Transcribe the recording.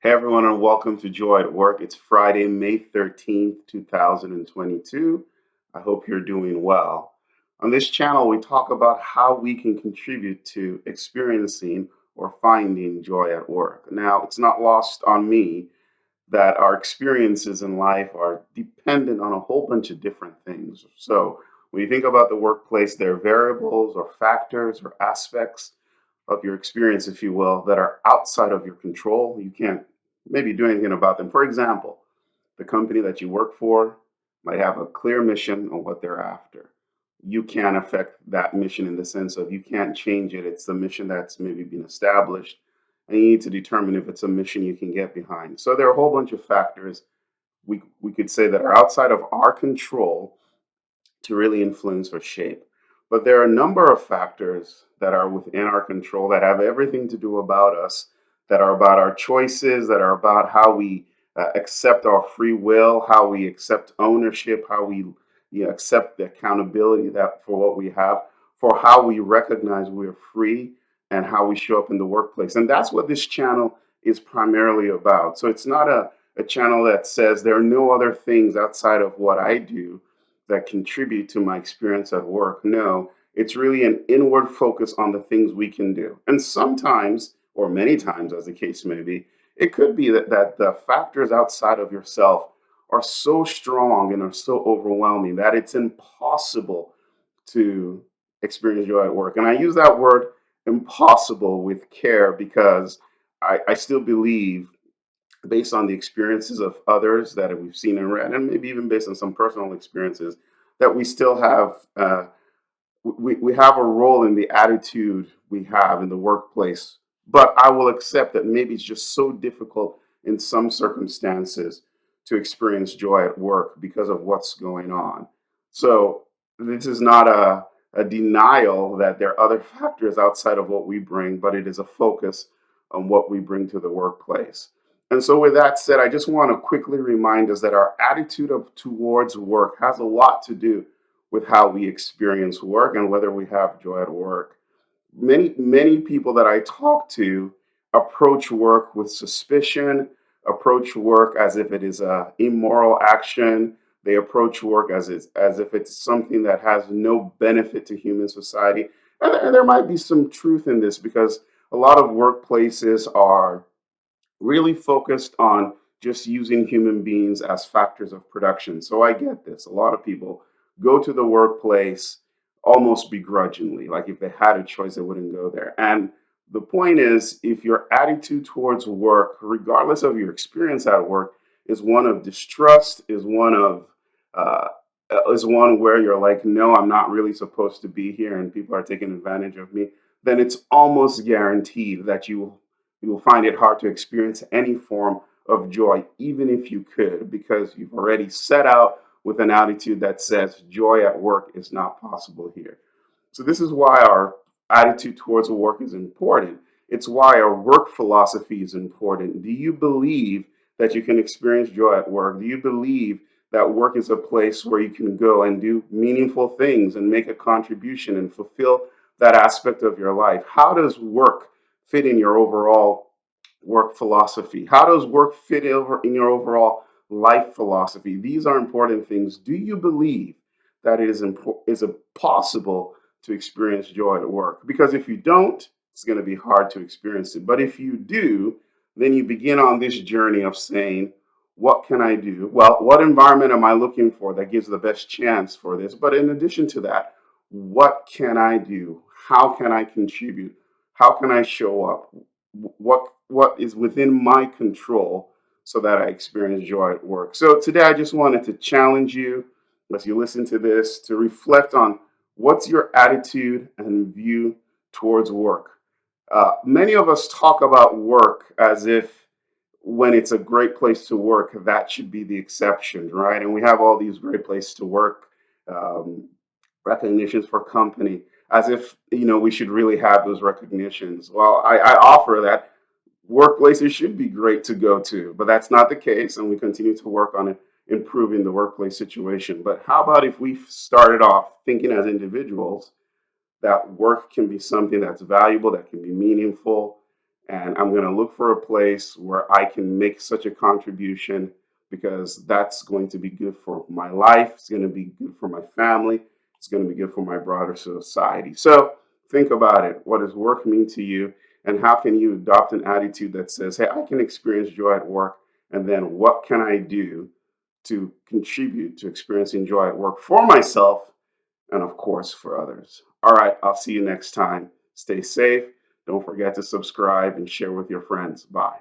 Hey everyone, and welcome to Joy at Work. It's Friday, May 13th, 2022. I hope you're doing well. On this channel, we talk about how we can contribute to experiencing or finding joy at work. Now, it's not lost on me that our experiences in life are dependent on a whole bunch of different things. So, when you think about the workplace, there are variables or factors or aspects of your experience, if you will, that are outside of your control. You can't maybe do anything about them. For example, the company that you work for might have a clear mission on what they're after. You can't affect that mission in the sense of you can't change it. It's the mission that's maybe been established, and you need to determine if it's a mission you can get behind. So there are a whole bunch of factors we could say that are outside of our control to really influence or shape. But there are a number of factors that are within our control that have everything to do about us, that are about our choices, that are about how we accept our free will, how we accept ownership, how we accept the accountability that for what we have, for how we recognize we're free and how we show up in the workplace. And that's what this channel is primarily about. So it's not a channel that says there are no other things outside of what I do that contribute to my experience at work. No, it's really an inward focus on the things we can do. And sometimes, or many times, as the case may be, it could be that the factors outside of yourself are so strong and are so overwhelming that it's impossible to experience joy at work. And I use that word impossible with care because I still believe, based on the experiences of others that we've seen and read, and maybe even based on some personal experiences, that we still have we have a role in the attitude we have in the workplace. But I will accept that maybe it's just so difficult in some circumstances to experience joy at work because of what's going on. So this is not a denial that there are other factors outside of what we bring, but it is a focus on what we bring to the workplace. And so, with that said, I just want to quickly remind us that our attitude towards work has a lot to do with how we experience work and whether we have joy at work. Many people that I talk to approach work with suspicion, approach work as if it is a immoral action. They approach work as if it's something that has no benefit to human society. And there might be some truth in this because a lot of workplaces are really focused on just using human beings as factors of production. So I get this. A lot of people go to the workplace almost begrudgingly. Like if they had a choice, they wouldn't go there. And the point is, if your attitude towards work, regardless of your experience at work, is one of distrust, uh, is one where you're like, no, I'm not really supposed to be here, and people are taking advantage of me, then it's almost guaranteed that you will find it hard to experience any form of joy, even if you could, because you've already set out with an attitude that says joy at work is not possible here. So, this is why our attitude towards work is important. It's why our work philosophy is important. Do you believe that you can experience joy at work? Do you believe that work is a place where you can go and do meaningful things and make a contribution and fulfill that aspect of your life? How does work fit in your overall work philosophy? How does work fit over in your overall life philosophy? These are important things. Do you believe that is it possible to experience joy at work? Because if you don't, it's going to be hard to experience it. But if you do, then you begin on this journey of saying, what can I do? Well, what environment am I looking for that gives the best chance for this? But in addition to that, what can I do? How can I contribute? How can I show up? What is within my control so that I experience joy at work? So today I just wanted to challenge you as you listen to this to reflect on what's your attitude and view towards work. Many of us talk about work as if when it's a great place to work, that should be the exception, right? And we have all these great places to work, um, recognitions for company, as if we should really have those recognitions. Well, I offer that workplaces should be great to go to, but that's not the case, and we continue to work on it, improving the workplace situation. But how about if we started off thinking as individuals that work can be something that's valuable, that can be meaningful, And I'm going to look for a place where I can make such a contribution because that's going to be good for my life. It's going to be good for my family. It's going to be good for my broader society. So think about it. What does work mean to you? And how can you adopt an attitude that says, hey, I can experience joy at work. And then what can I do to contribute to experiencing joy at work for myself and, of course, for others? All right. I'll see you next time. Stay safe. Don't forget to subscribe and share with your friends. Bye.